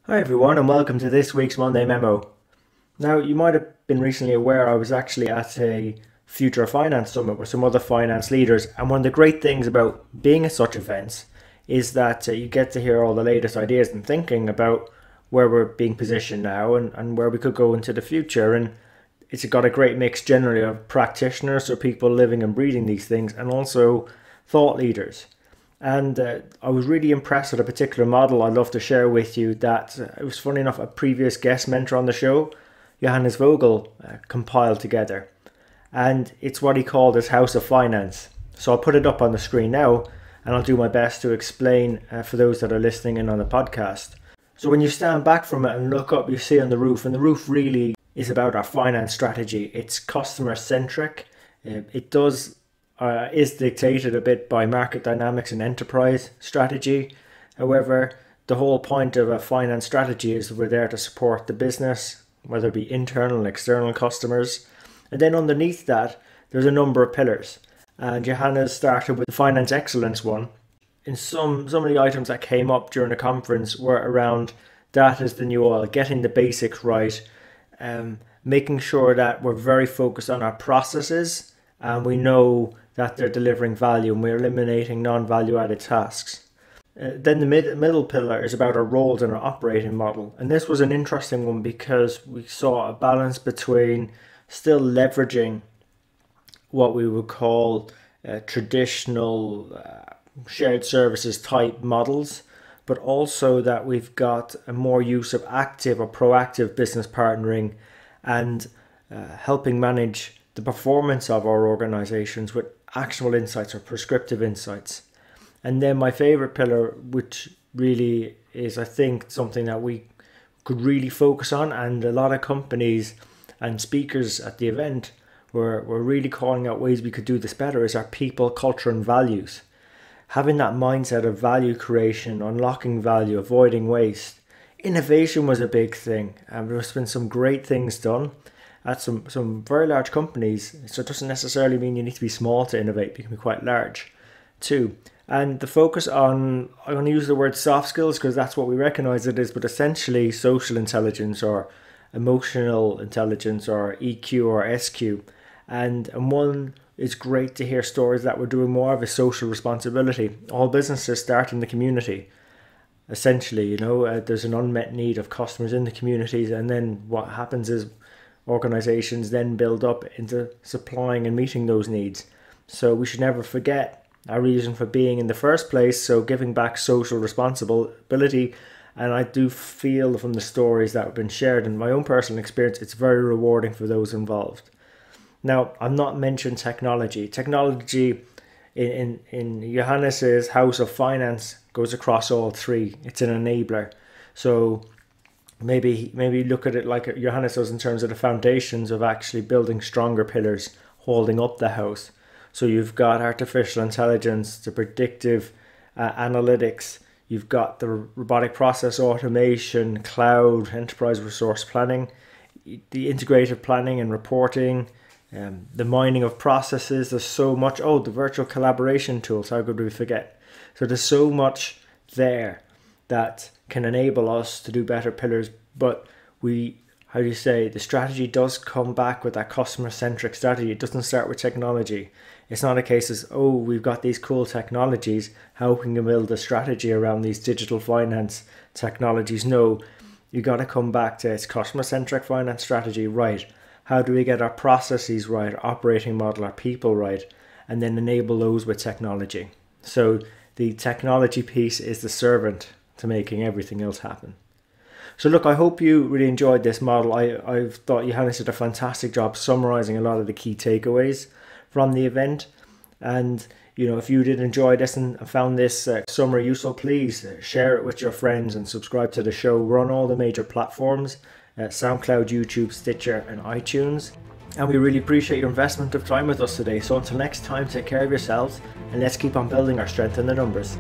Hi everyone and welcome to this week's Monday Memo. Now you might have been recently aware I was actually at a Future of Finance Summit with some other finance leaders, and one of the great things about being at such events is that you get to hear all the latest ideas and thinking about where we're being positioned now and where we could go into the future. And it's got a great mix generally of practitioners or people living and breathing these things, and also thought leaders. And I was really impressed with a particular model I'd love to share with you that it was funny enough a previous guest mentor on the show, Johannes Vogel, compiled together. And it's what he called his House of Finance. So I'll put it up on the screen now and I'll do my best to explain for those that are listening in on the podcast. So when you stand back from it and look up, you see on the roof, and the roof really is about our finance strategy. It's customer centric. Is dictated a bit by market dynamics and enterprise strategy. However, the whole point of a finance strategy is that we're there to support the business, whether it be internal and external customers. And then underneath that, there's a number of pillars. And Johannes started with the finance excellence one. And some of the items that came up during the conference were around data is the new oil, getting the basics right, making sure that we're very focused on our processes and we know that they're delivering value and we're eliminating non-value added tasks. Then the middle pillar is about our roles and our operating model. And this was an interesting one because we saw a balance between still leveraging what we would call traditional shared services type models, but also that we've got a more use of active or proactive business partnering and helping manage the performance of our organizations with actionable insights or prescriptive insights. And then my favorite pillar, which really is, I think, something that we could really focus on, and a lot of companies and speakers at the event were really calling out ways we could do this better, is our people, culture and values. Having that mindset of value creation, unlocking value, avoiding waste. Innovation was a big thing, and there's been some great things done at some very large companies. So it doesn't necessarily mean you need to be small to innovate, you can be quite large too. And the focus on, I'm going to use the word soft skills because that's what we recognize it is, but essentially social intelligence or emotional intelligence or EQ or SQ. And one is great to hear stories that we're doing more of a social responsibility. All businesses start in the community. Essentially, there's an unmet need of customers in the communities, and then what happens is organizations then build up into supplying and meeting those needs. So we should never forget our reason for being in the first place, so giving back social responsibility. And I do feel from the stories that have been shared and my own personal experience, it's very rewarding for those involved. Now, I've not mentioned technology. Technology in Johannes's House of Finance goes across all three. It's an enabler. So maybe look at it like Johannes does in terms of the foundations of actually building stronger pillars holding up the house. So you've got artificial intelligence, the predictive analytics, you've got the robotic process automation, cloud, enterprise resource planning, the integrated planning and reporting, the mining of processes. There's so much. Oh, the virtual collaboration tools, how could we forget? So there's so much there that can enable us to do better pillars, but the strategy does come back with that customer-centric strategy. It doesn't start with technology. It's not a case of, we've got these cool technologies, how can we build a strategy around these digital finance technologies? No, you got to come back to its customer-centric finance strategy, right? How do we get our processes right, our operating model, our people right, and then enable those with technology? So the technology piece is the servant to making everything else happen. So look, I hope you really enjoyed this model. I've thought Johannes did a fantastic job summarizing a lot of the key takeaways from the event. And if you did enjoy this and found this summary useful, please share it with your friends and subscribe to the show. We're on all the major platforms, SoundCloud, YouTube, Stitcher and iTunes. And we really appreciate your investment of time with us today. So until next time, take care of yourselves and let's keep on building our strength in the numbers.